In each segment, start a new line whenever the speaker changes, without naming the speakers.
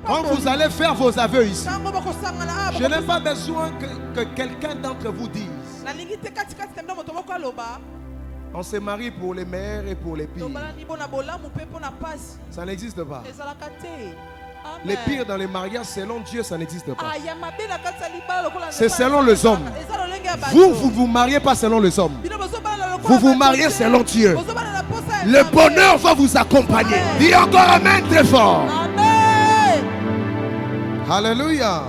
Quand vous allez faire vos aveux ici, je n'ai pas besoin que quelqu'un d'entre vous dise. On se marie pour les meilleurs et pour les pires. Ça n'existe pas. Les pires dans les mariages, selon Dieu, ça n'existe pas. C'est selon les hommes. Vous vous mariez pas selon les hommes. Vous vous mariez selon Dieu. Le bonheur va vous accompagner. Dis encore amen très fort. Alléluia.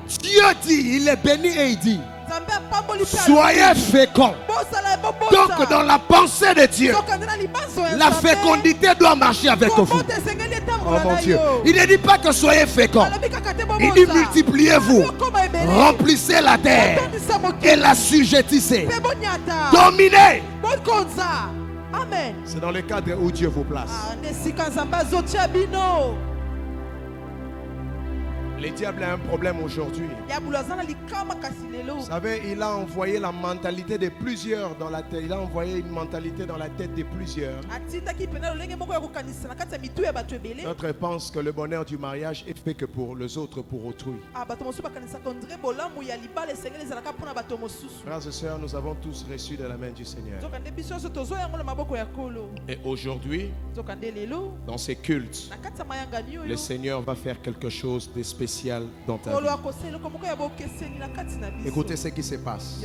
Dieu dit, il est béni et il dit, soyez féconds. Donc dans la pensée de Dieu, la fécondité doit marcher avec vous. Oh mon Dieu. Il ne dit pas que soyez féconds. Il dit multipliez-vous. Remplissez la terre et la sujettissez. Dominez. C'est dans le cadre où Dieu vous place. Le diable a un problème aujourd'hui. Vous savez, il a envoyé la mentalité de plusieurs dans la tête. Il a envoyé une mentalité dans la tête de plusieurs. D'autres pensent que le bonheur du mariage est fait que pour les autres, pour autrui. Frères et sœurs, nous avons tous reçu de la main du Seigneur. Et aujourd'hui, dans ces cultes, le Seigneur va faire quelque chose de spécial dans ta vie. Écoutez ce qui se passe.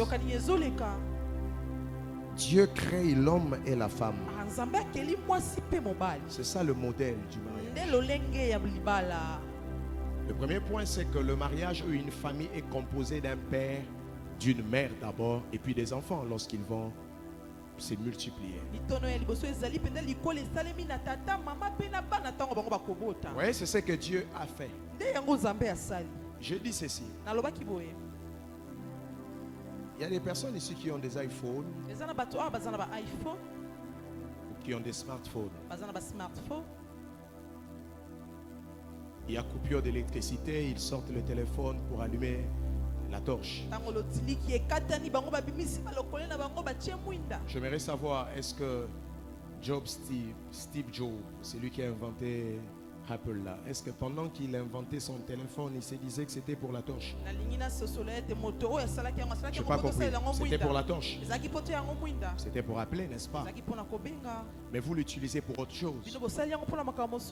Dieu crée l'homme et la femme. C'est ça le modèle du mariage. Le premier point, c'est que le mariage ou une famille est composée d'un père, d'une mère d'abord, et puis des enfants lorsqu'ils vont se multiplier. Oui, c'est ce que Dieu a fait. Je dis ceci. Il y a des personnes ici qui ont des iPhones, ou qui ont des smartphones. Il y a coupure d'électricité, ils sortent le téléphone pour allumer la torche. J'aimerais savoir, est-ce que Steve Jobs, c'est lui qui a inventé Apple là, est-ce que pendant qu'il a inventé son téléphone, il se disait que c'était pour la torche? Je n'ai pas compris. C'était pour la torche. C'était pour appeler, n'est-ce pas? Mais vous l'utilisez pour autre chose.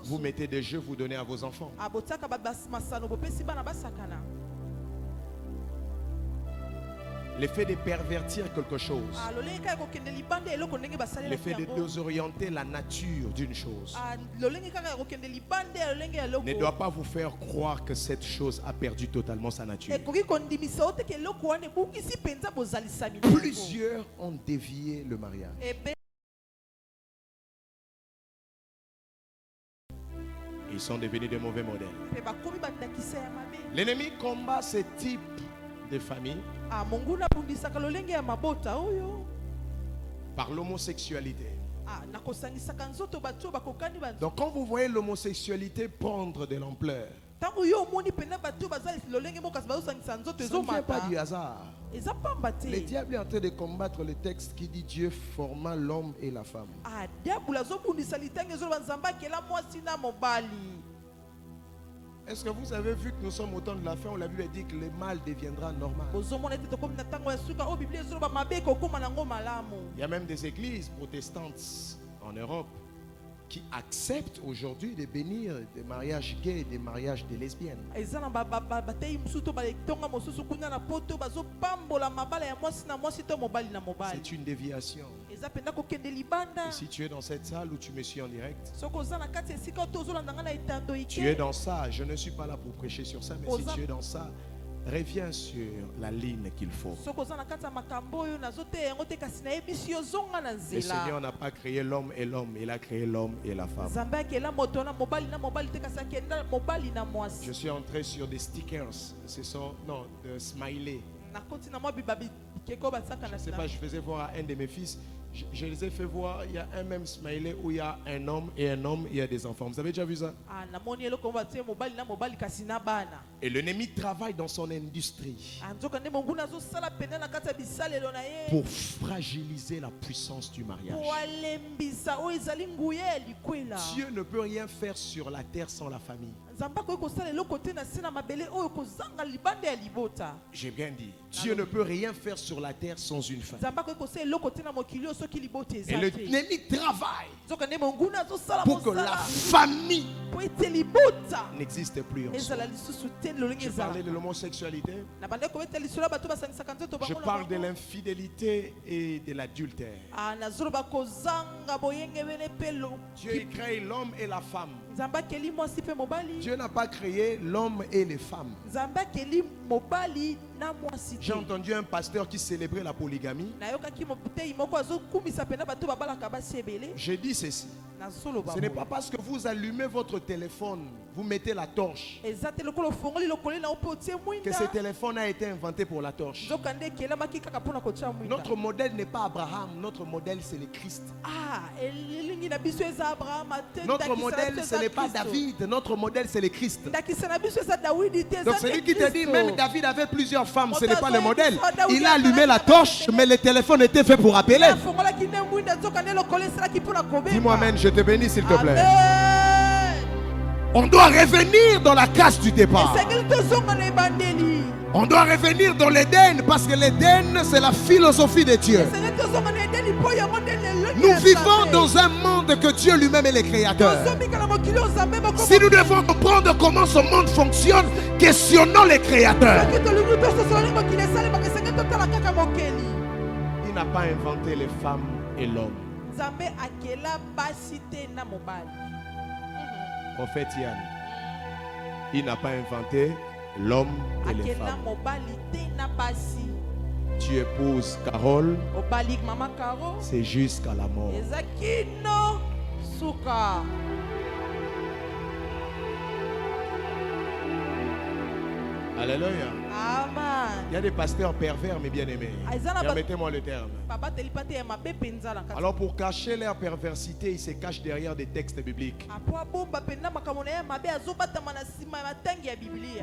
Vous mettez des jeux, vous donnez à vos enfants. L'effet de pervertir quelque chose. L'effet de désorienter la nature d'une chose ne doit pas vous faire croire que cette chose a perdu totalement sa nature. Plusieurs ont dévié le mariage. Ils sont devenus de mauvais modèles. L'ennemi combat ce type de famille par l'homosexualité. Donc quand vous voyez l'homosexualité prendre de l'ampleur, ça ne vient pas du hasard. Le diable est en train de combattre le texte qui dit Dieu forma l'homme et la femme. Est-ce que vous avez vu que nous sommes au temps de la fin où la Bible dit que le mal deviendra normal? Il y a même des églises protestantes en Europe qui acceptent aujourd'hui de bénir des mariages gays, des mariages de lesbiennes. C'est une déviation. Et si tu es dans cette salle où tu me suis en direct, tu es dans ça. Je ne suis pas là pour prêcher sur ça, mais si tu es dans ça, reviens sur la ligne qu'il faut. Le Seigneur n'a pas créé l'homme et l'homme, il a créé l'homme et la femme. Je suis entré sur des stickers, ce sont des smileys. Je ne sais pas, je faisais voir à un de mes fils,
Je les ai fait voir, il y a un même smiley où il y a un homme, il y a des enfants. Vous avez déjà vu ça? Et l'ennemi travaille dans son industrie pour fragiliser la puissance du mariage. Dieu ne peut rien faire sur la terre sans la famille. J'ai bien dit, Dieu ne peut rien faire sur la terre sans une famille. Et l'ennemi travaille pour que la famille n'existe plus en soi. Je parlais de l'homosexualité. Je parle de l'infidélité et de l'adultère. Dieu crée l'homme et la femme. Dieu n'a pas créé l'homme et les femmes. J'ai entendu un pasteur qui célébrait la polygamie. J'ai dit ceci. Ce n'est pas parce que vous allumez votre téléphone, vous mettez la torche, que ce téléphone a été inventé pour la torche. Notre modèle n'est pas Abraham, notre modèle c'est le Christ. Notre modèle ce n'est pas David, notre modèle c'est le Christ. Donc celui qui te dit même David avait plusieurs femmes, ce n'est pas le modèle. Il a allumé la torche, mais le téléphone était fait pour appeler. Dis-moi amen, je te bénis s'il te plaît. On doit revenir dans la case du départ. On doit revenir dans l'Éden parce que l'Éden c'est la philosophie de Dieu. Nous vivons dans un monde que Dieu lui-même est le créateur. Si nous devons comprendre comment ce monde fonctionne, questionnons les créateurs. Il n'a pas inventé les femmes et l'homme. Prophète Yann, il n'a pas inventé l'homme et les femmes. Tu épouses Carole, c'est jusqu'à la mort. Alléluia. Amen. Il y a des pasteurs pervers mais bien aimés. Permettez-moi le terme. Alors pour cacher leur perversité, ils se cachent derrière des textes bibliques.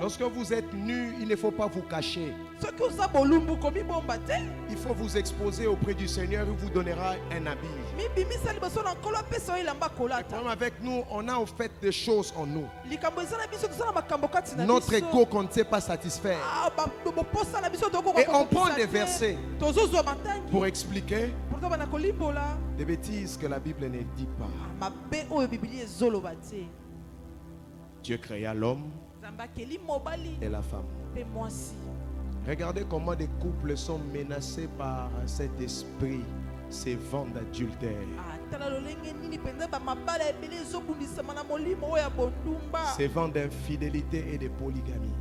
Lorsque vous êtes nus, il ne faut pas vous cacher. Il faut vous exposer auprès du Seigneur, il vous donnera un habit. Comme avec nous, on a en fait des choses en nous. Notre ego qu'on ne sait pas satisfaire. Et on prend des versets pour expliquer des bêtises que la Bible ne dit pas. Dieu créa l'homme et la femme. Regardez comment des couples sont menacés par cet esprit, ces vents d'adultère. Ces vents d'infidélité et de polygamie.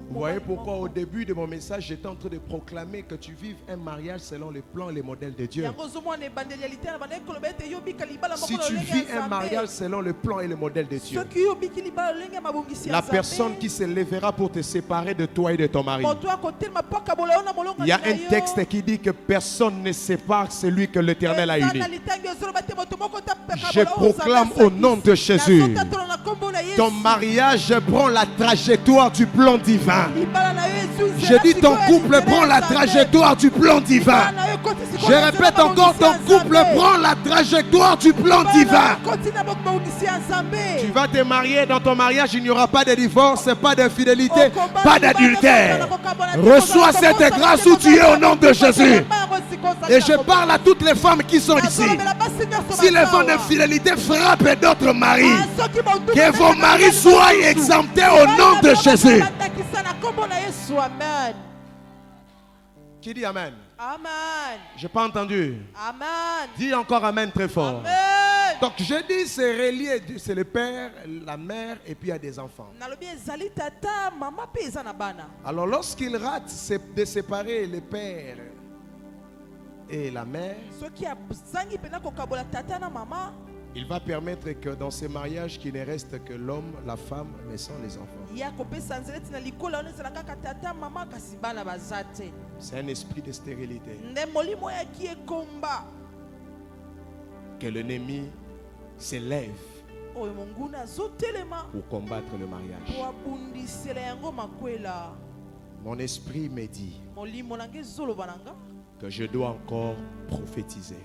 Vous voyez pourquoi au début de mon message, j'étais en train de proclamer que tu vives un mariage selon les plans et les modèles de Dieu. Si tu vis un mariage selon le plan et le modèle de Dieu, la personne qui se lèvera pour te séparer de toi et de ton mari, il y a un texte qui dit que personne ne sépare celui que l'Éternel a uni. Je proclame au nom de Jésus, ton mariage prend la trajectoire du plan divin. Je dis ton couple prend la trajectoire du plan divin. Je répète encore, ton couple prend la trajectoire du plan divin. Tu vas te marier, dans ton mariage il n'y aura pas de divorce, pas d'infidélité, pas d'adultère. Reçois cette grâce où tu es au nom de Jésus. Et je parle à toutes les femmes qui sont ici. Si les vents d'infidélité frappent d'autres maris, que vos maris soient exemptés au nom de Jésus. Qui dit amen? Amen. Je n'ai pas entendu. Amen. Dis encore amen très fort. Amen. Donc je dis c'est relié, c'est le père, la mère et puis il y a des enfants. Alors lorsqu'il rate de séparer le père et la mère, Il va permettre que dans ces mariages qu'il ne reste que l'homme, la femme, mais sans les enfants. C'est un esprit de stérilité que l'ennemi s'élève pour combattre le mariage. Mon esprit me dit que je dois encore prophétiser.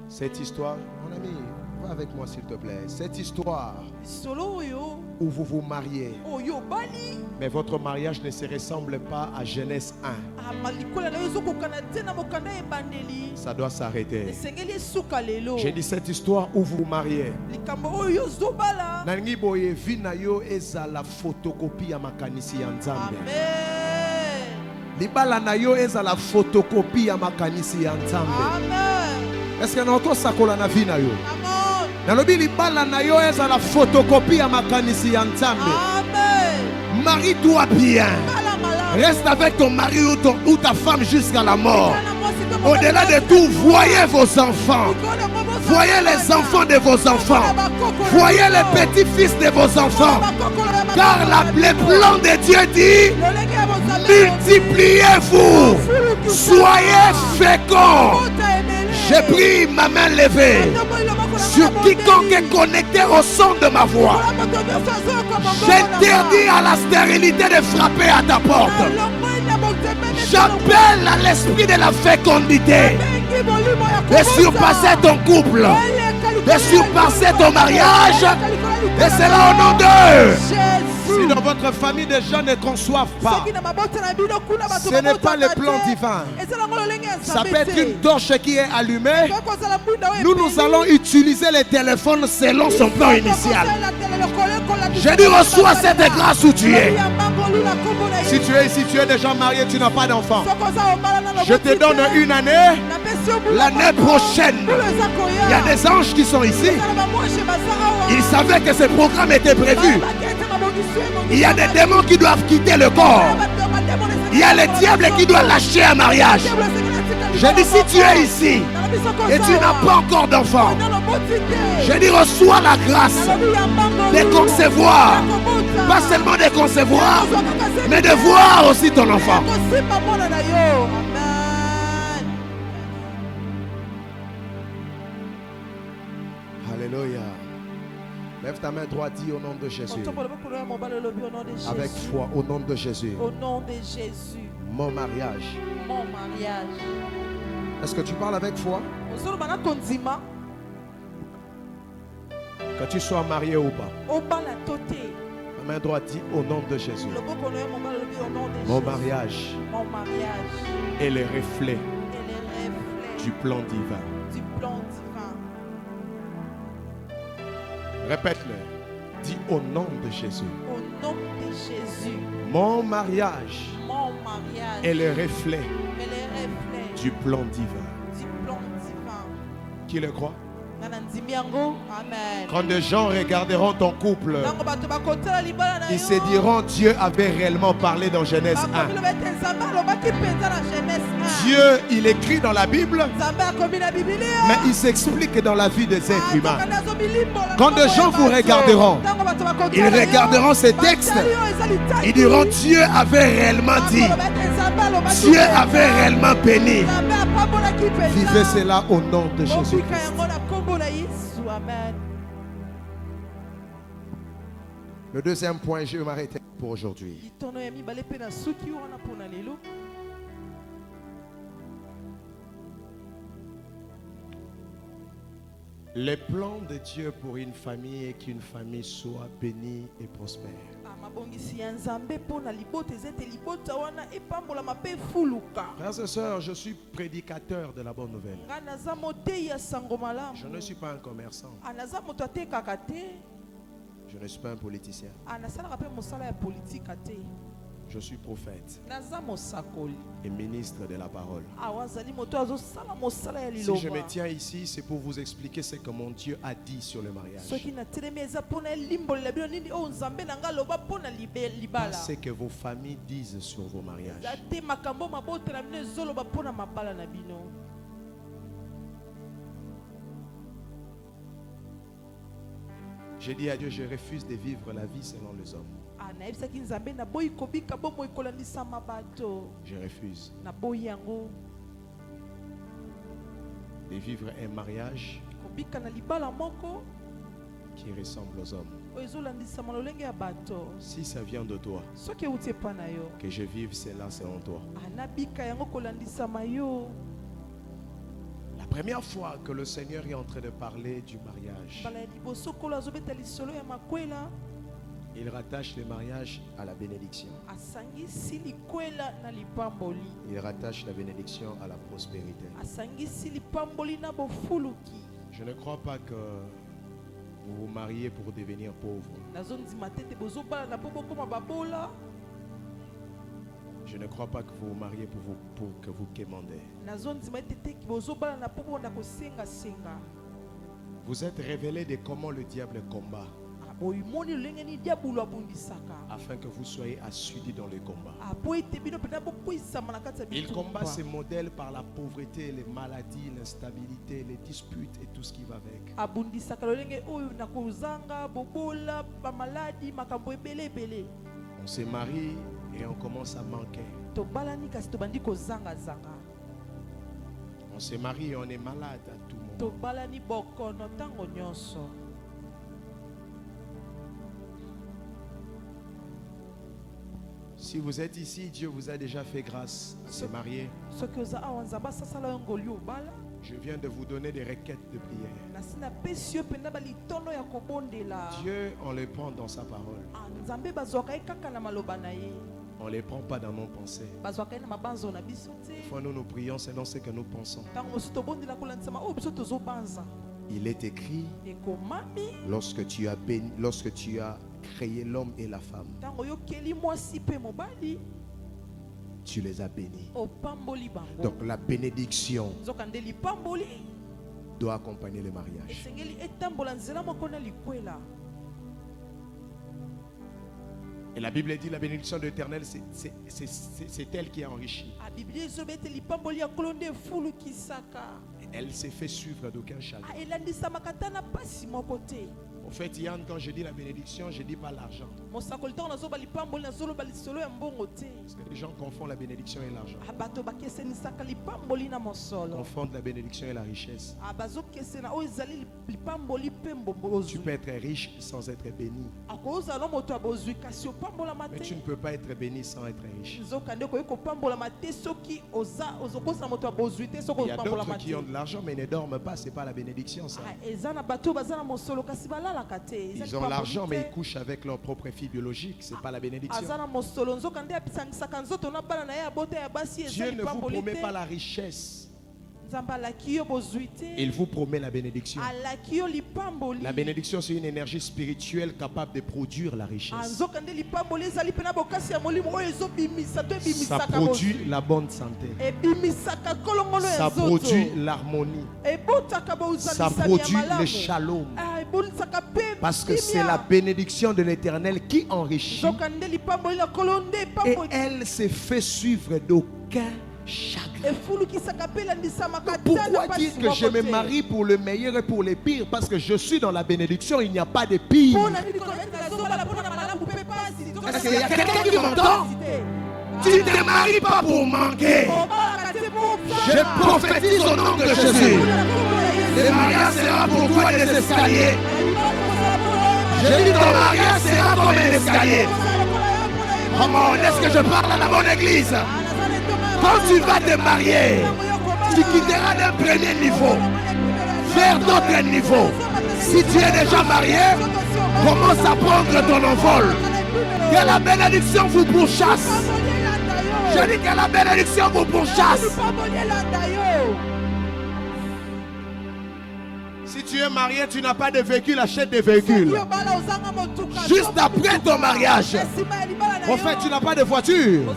Cette histoire, mon ami, va avec moi s'il te plaît. Cette histoire où vous vous mariez, mais votre mariage ne se ressemble pas à Genèse 1. Ça doit s'arrêter. J'ai dit cette histoire où vous vous mariez. Nangi boye vinayo eza la photocopie à makanisi ya Nzambe. Libala nayo eza la photocopie à makanisi ya Nzambe. Est-ce que nous sakola na vie na yo? Nalobi libala na yo eza la photocopie à makanisi ya Nzambe. Marie-toi bien. Reste avec ton mari ou ta femme jusqu'à la mort. Au-delà de tout, voyez vos enfants. Voyez les enfants de vos enfants. Voyez les petits-fils de vos enfants. Car le plan de Dieu dit: multipliez-vous, soyez féconds. J'ai pris ma main levée sur quiconque est connecté au son de ma voix. J'interdis à la stérilité de frapper à ta porte. J'appelle à l'esprit de la fécondité de surpasser ton couple, de surpasser ton mariage. Et c'est là au nom de... Si dans votre famille des gens ne conçoivent pas, ce n'est pas le plan divin. Ça peut être une torche qui est allumée. Nous allons utiliser les téléphones selon son plan initial. Je dis: reçois cette grâce où tu es. Si tu es ici, tu es déjà marié, tu n'as pas d'enfant. Je te donne une année. L'année prochaine, il y a des anges qui sont ici. Ils savaient que ce programme était prévu. Il y a des démons qui doivent quitter le corps. Il y a les diables qui doivent lâcher un mariage. Je dis: si tu es ici et tu n'as pas encore d'enfant, je dis: reçois la grâce de concevoir. Pas seulement de concevoir, mais de voir aussi ton enfant. Alléluia. Lève ta main droite, dis: au nom de Jésus. Avec foi, au nom de Jésus.
Au nom de Jésus.
Mon mariage.
Mon mariage.
Est-ce que tu parles avec foi? Que tu sois marié ou pas. La main droite dit: au nom de Jésus. Mon mariage.
Mon mariage.
Et les reflets du plan divin.
Du plan divin.
Répète-le. Dis: au nom de Jésus.
Au nom de Jésus.
Mon mariage.
Mon mariage.
Et les reflets.
Et les reflets
du plan divin.
Du plan divin.
Qui le croit?
Amen.
Quand des gens regarderont ton couple, ils se diront: Dieu avait réellement parlé dans Genèse 1. Dieu, il écrit dans la Bible, mais il s'explique dans la vie des êtres humains. Quand des gens vous regarderont, ils regarderont ces textes, ils diront: Dieu avait réellement dit, Dieu avait réellement béni. Vivez cela au nom de Jésus-Christ. Le deuxième point, je vais m'arrêter pour aujourd'hui. Le plan de Dieu pour une famille est qu'une famille soit bénie et prospère. Frères et sœurs, je suis prédicateur de la bonne nouvelle. Je ne suis pas un commerçant. Je ne suis pas un politicien. Je suis prophète et ministre de la parole. Si je me tiens ici, c'est pour vous expliquer ce que mon Dieu a dit sur le mariage. Pas ce que vos familles disent sur vos mariages. J'ai dit à Dieu, je refuse de vivre la vie selon les hommes. Je refuse de vivre un mariage qui ressemble aux hommes. Si ça vient de toi, que je vive cela selon toi. La première fois que le Seigneur est en train de parler du mariage, il rattache le mariage à la bénédiction. Il rattache la bénédiction à la prospérité. Je ne crois pas que vous vous mariez pour devenir pauvre. Je ne crois pas que vous vous mariez pour que vous quémandez. Vous êtes révélé de comment le diable combat, afin que vous soyez assidus dans le combat. Il combat ces modèles par la pauvreté, les maladies, l'instabilité, les disputes et tout ce qui va avec. On se marie et on commence à manquer. On se marie et on est malade à tout moment. Si vous êtes ici, Dieu vous a déjà fait grâce à se marier. Je viens de vous donner des requêtes de prière. Dieu, on les prend dans sa parole. On ne les prend pas dans nos pensées. Fois nous prions selon ce que nous pensons. Il est écrit, lorsque tu as créé l'homme et la femme, tu les as bénis. Donc la bénédiction doit accompagner le mariage. Et la Bible dit la bénédiction de l'Éternel, c'est elle qui a enrichi. Elle s'est fait suivre d'aucun chagrin. Au fait, Yann, quand je dis la bénédiction, je ne dis pas l'argent. Parce que les gens confondent la bénédiction et l'argent. Confondent la bénédiction et la richesse. Tu peux être riche sans être béni. Mais tu ne peux pas être béni sans être riche. Il y a d'autres qui ont de l'argent mais ne dorment pas, ce n'est pas la bénédiction ça. Ils ont l'argent mais ils couchent avec leur propre fille biologique, ce n'est pas la bénédiction. Dieu ne vous promet pas la richesse. Il vous promet la bénédiction. La bénédiction, c'est une énergie spirituelle capable de produire la richesse. Ça produit la bonne santé. Ça produit l'harmonie. Ça produit le shalom. Parce que c'est la bénédiction de l'Éternel qui enrichit. Et elle s'est fait suivre d'aucun chagrin. Pourquoi dire que je me marie pour le meilleur et pour le pire? Parce que je suis dans la bénédiction, il n'y a pas de pire. Est-ce qu'il y a quelqu'un qui m'entend? Tu ne te maries pas pour manquer. Je prophétise au nom de Jésus. Le mariage sera pour toi des escaliers. Je dis ton mariage sera comme un escalier. Comment est-ce que je parle à la bonne église? Quand tu vas te marier, tu quitteras d'un premier niveau vers d'autres niveaux. Si tu es déjà marié, commence à prendre ton envol. Que la bénédiction vous pourchasse. Je dis que la bénédiction vous pourchasse. Si tu es marié, tu n'as pas de véhicule, achète des véhicules. Juste après ton mariage. En fait, tu n'as pas de voiture.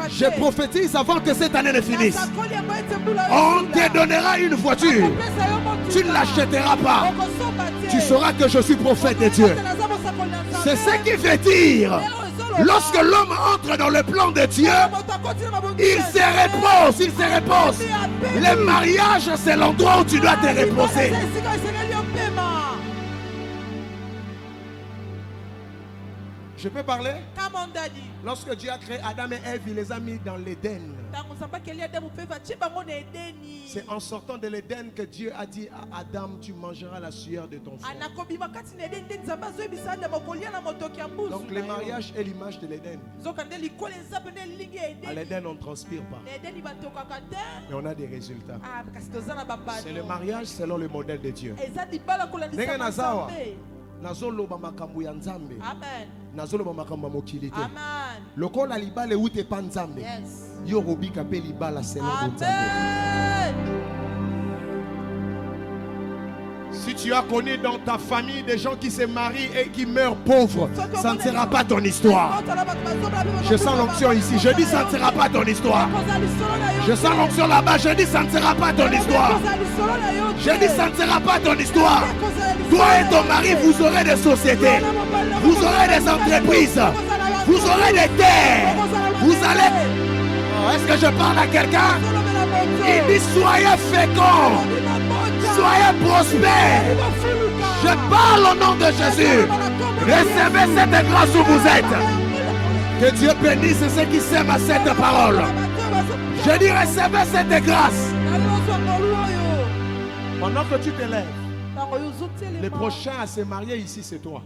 Je prophétise avant que cette année ne finisse. On te donnera une voiture. Tu ne l'achèteras pas. Tu sauras que je suis prophète de Dieu. C'est ce qui veut dire, lorsque l'homme entre dans le plan de Dieu, il se repose, il se repose. Le mariage, c'est l'endroit où tu dois te reposer. Je peux parler? Lorsque Dieu a créé Adam et Ève, il les a mis dans l'Éden. C'est en sortant de l'Éden que Dieu a dit à Adam, tu mangeras la sueur de ton front. Donc le mariage est l'image de l'Éden. À l'Éden, on ne transpire pas. Mais on a des résultats. C'est le mariage selon le modèle de Dieu.
Amen.
Nazolo makambo mokilité. Lokola libale ute panzambe. Yo robika pe libala selon Nzambe. Si tu as connu dans ta famille des gens qui se marient et qui meurent pauvres, ça ne sera pas ton histoire. Je sens l'onction ici. Je dis ça ne sera pas ton histoire. Je sens l'onction là-bas. Je dis ça ne sera pas ton histoire. Je dis ça ne sera pas ton histoire. Toi et ton mari, vous aurez des sociétés. Vous aurez des entreprises. Vous aurez des terres. Vous allez... Oh, est-ce que je parle à quelqu'un? Il dit soyez féconds. Soyez prospères. Je parle au nom de Jésus. Recevez cette grâce où vous êtes. Que Dieu bénisse ceux qui s'aiment à cette parole. Je dis recevez cette grâce. Pendant que tu te lèves, le prochain à se marier ici, c'est toi.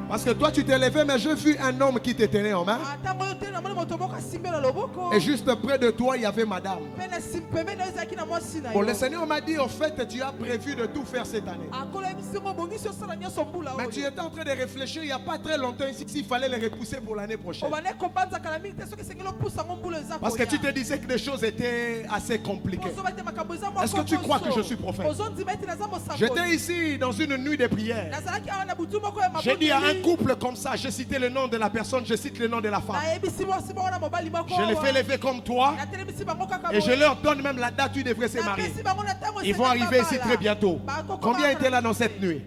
Parce que toi, tu t'es levé, mais j'ai vu un homme qui te tenait en main. Et juste près de toi, il y avait madame. Bon, le Seigneur m'a dit, en fait, tu as prévu de tout faire cette année. Mais tu étais en train de réfléchir, il n'y a pas très longtemps ici, s'il fallait les repousser pour l'année prochaine. Parce que tu te disais que les choses étaient assez compliquées. Est-ce que tu crois que je suis prophète? J'étais ici dans une nuit de prière. J'ai dit à un couple comme ça, j'ai cité le nom de la personne, je cite le nom de la femme. Je les fais lever comme toi et je leur donne même la date où ils devraient se marier. Ils vont arriver ici très bientôt. Combien étaient là dans cette nuit?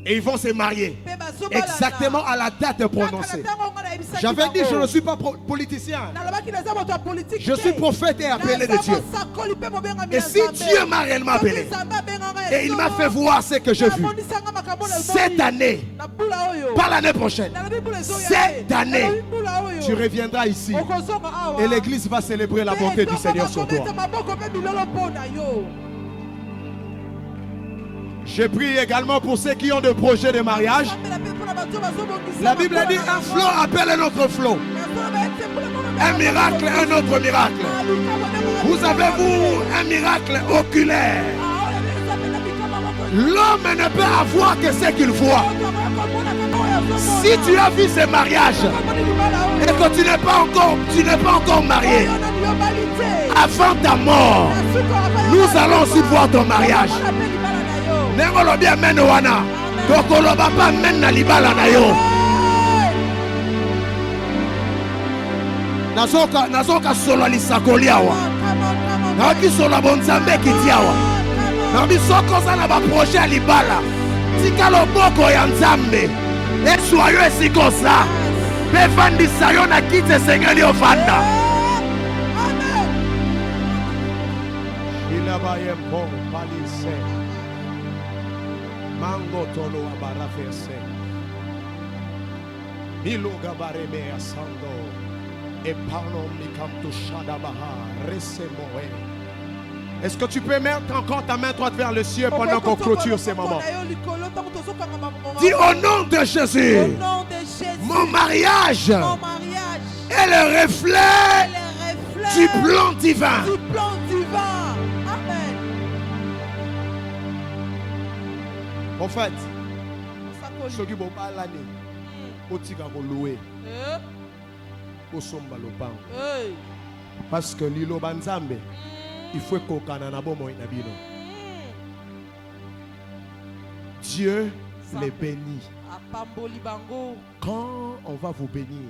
Et ils vont se marier exactement à la date prononcée. J'avais dit je ne suis pas politicien. Je suis prophète et appelé de Dieu. Et si Dieu m'a réellement appelé et il m'a fait voir ce que j'ai vu cette année, pas l'année prochaine, cette année, tu reviendras ici et l'église va célébrer la bonté du Seigneur sur toi. Je prie également pour ceux qui ont des projets de mariage. La Bible dit un flot appelle un autre flot. Un miracle, un autre miracle. Vous avez vous un miracle oculaire. L'homme ne peut avoir que ce qu'il voit. Si tu as vu ce mariage et que tu n'es pas encore marié, avant ta mort, nous allons aussi voir ton mariage. Nengolo bien meno wana tokolo baba men na libala na yo nazoka solo lisakoli awa na ki solo bonzambe kiti awa na bisoko za na ba projet ya libala tika loboko ya nzambe eswa yo esikosa pe vandisa yo na kiti esengeli ovanda ilaba yempo palise Mango tolo abarafese. Miluga bareme asando. Et parlons mikamto shadabaha resemoe. Est-ce que tu peux mettre encore ta main droite vers le ciel pendant qu'on clôture ces moments? Dis au nom de Jésus. Mon mariage est le reflet du plan divin. En fait, ce qui est l'année, parce que l'ilo banzambe, il faut qu'on Dieu les bénit. Quand on va vous bénir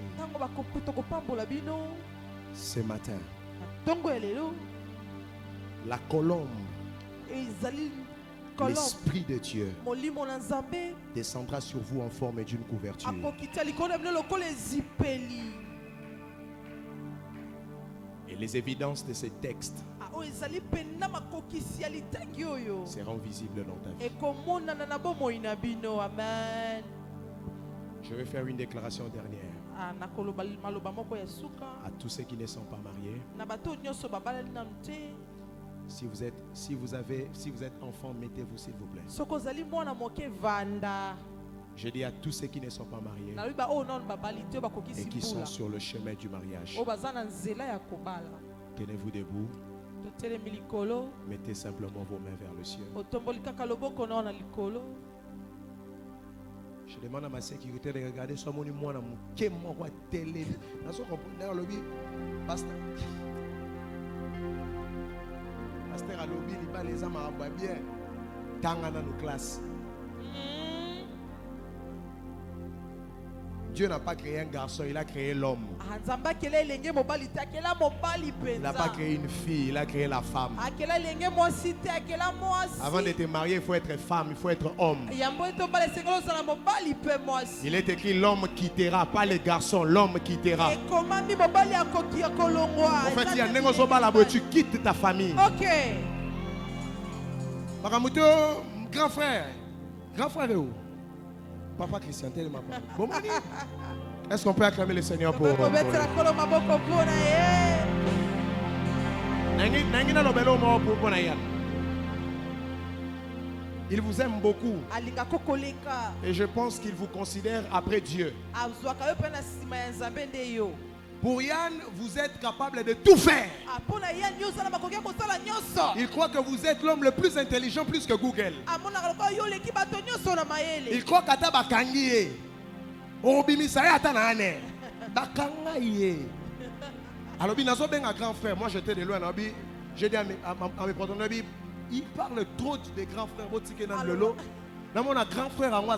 ce matin, la colombe, l'Esprit de Dieu descendra sur vous en forme d'une couverture. Et les évidences de ces textes seront visibles dans ta vie. Je vais faire une déclaration dernière à tous ceux qui ne sont pas mariés. Si vous êtes enfant, mettez-vous s'il vous plaît. Je dis à tous ceux qui ne sont pas mariés et qui sont sur le chemin du mariage, tenez-vous debout. Mettez simplement vos mains vers le ciel. Je demande à ma sécurité de regarder sur mon moi dans mon télé. Pasteur à l'obé, les hommes à bien. Tanga dans nos classes. Dieu n'a pas créé un garçon, il a créé l'homme. Il n'a pas créé une fille, il a créé la femme. Avant de te marier, il faut être femme, il faut être homme. Il est écrit l'homme quittera, pas les garçons, l'homme quittera. En fait, il y a un tu quittes ta famille.
Ok.
Grand frère est où? Papa Christian, tellement pas. Bon, est-ce qu'on peut acclamer le Seigneur pour il vous aime beaucoup. Et je pense qu'il vous considère après Dieu. Pour Yann, vous êtes capable de tout faire. Il croit que vous êtes l'homme le plus intelligent, plus que Google. Il croit que alors, grand frère, moi j'étais de loin. J'ai dit à mes partenaires, il parle trop des grands frères. Dans mon grand frère, à moi,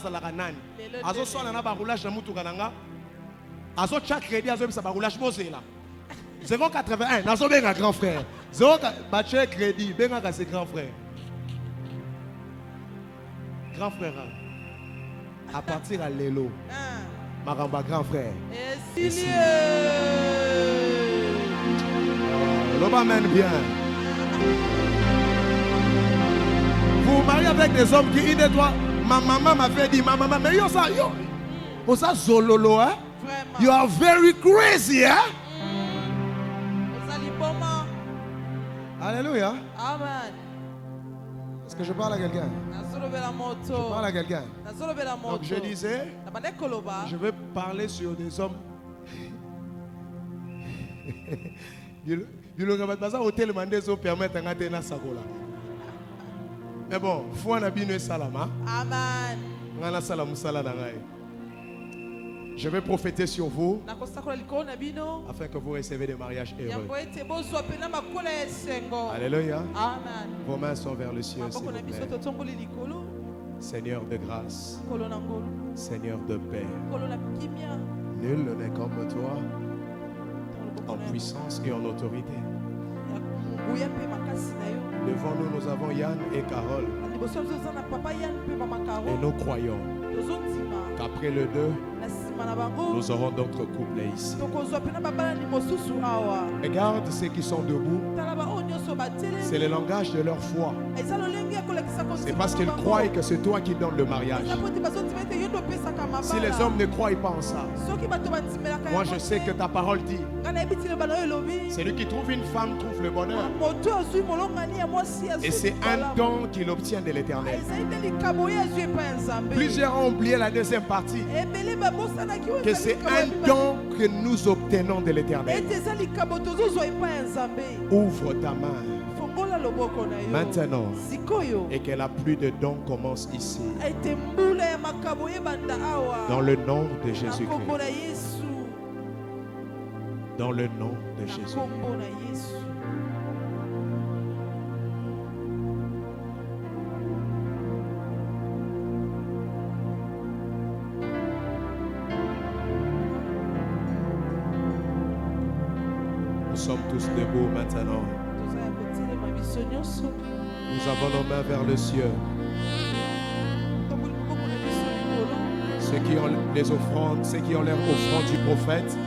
Azo chaque crédit azo bisa baroulage mosé là 081 nazo benga grand frère 0 bache crédit benga ka ses grand frère à partir à l'élo maramba grand frère l'homme mène bien. Vous vous mariez avec des hommes qui une toi ma maman m'a fait dire ma maman mais yo ça zololo hein. You are very crazy, hein? Alléluia.
Amen.
Est-ce que je parle à quelqu'un? Je parle à quelqu'un. Donc je disais, je vais parler sur des hommes. Mais bon, faut en abîmer salama.
Amen.
Je vais prophéter sur vous afin que vous receviez des mariages heureux. Alléluia.
Amen.
Vos mains sont vers le ciel, s'il vous plaît. Seigneur de grâce, Seigneur de paix, nul n'est comme toi en puissance et en autorité. Devant nous, nous avons Yann et Carole. Et nous croyons qu'après le 2, nous aurons d'autres couples ici. Regarde ceux qui sont debout. C'est le langage de leur foi. C'est parce qu'ils croient que c'est toi qui donnes le mariage. Si les hommes ne croient pas en ça, moi je sais que ta parole dit, celui qui trouve une femme trouve le bonheur. Et c'est un don qu'il obtient de l'Éternel. Plusieurs ont oublié la deuxième partie, que c'est un don que nous obtenons de l'Éternel. Ouvre ta main maintenant et que la pluie de dons commence ici. Dans le nom de Jésus-Christ. Dans le nom de Jésus. Nous sommes tous debout maintenant. Nous avons nos mains vers le ciel. Ceux qui ont les offrandes, ceux qui ont les offrandes du prophète,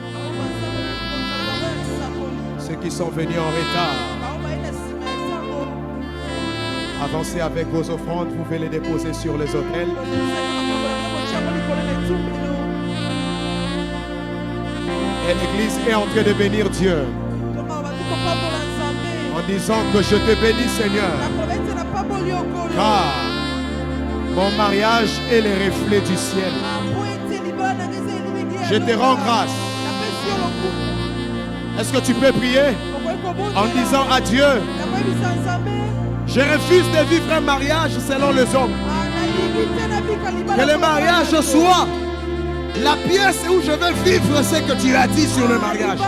ceux qui sont venus en retard, Avancez avec vos offrandes, vous pouvez les déposer sur les autels. Et l'église est en train de bénir Dieu en disant que je te bénis Seigneur, car mon mariage est le reflet du ciel. Je te rends grâce. Est-ce que tu peux prier en disant à Dieu, je refuse de vivre un mariage selon les hommes. Que le mariage soit la pièce où je vais vivre ce que tu as dit sur le mariage.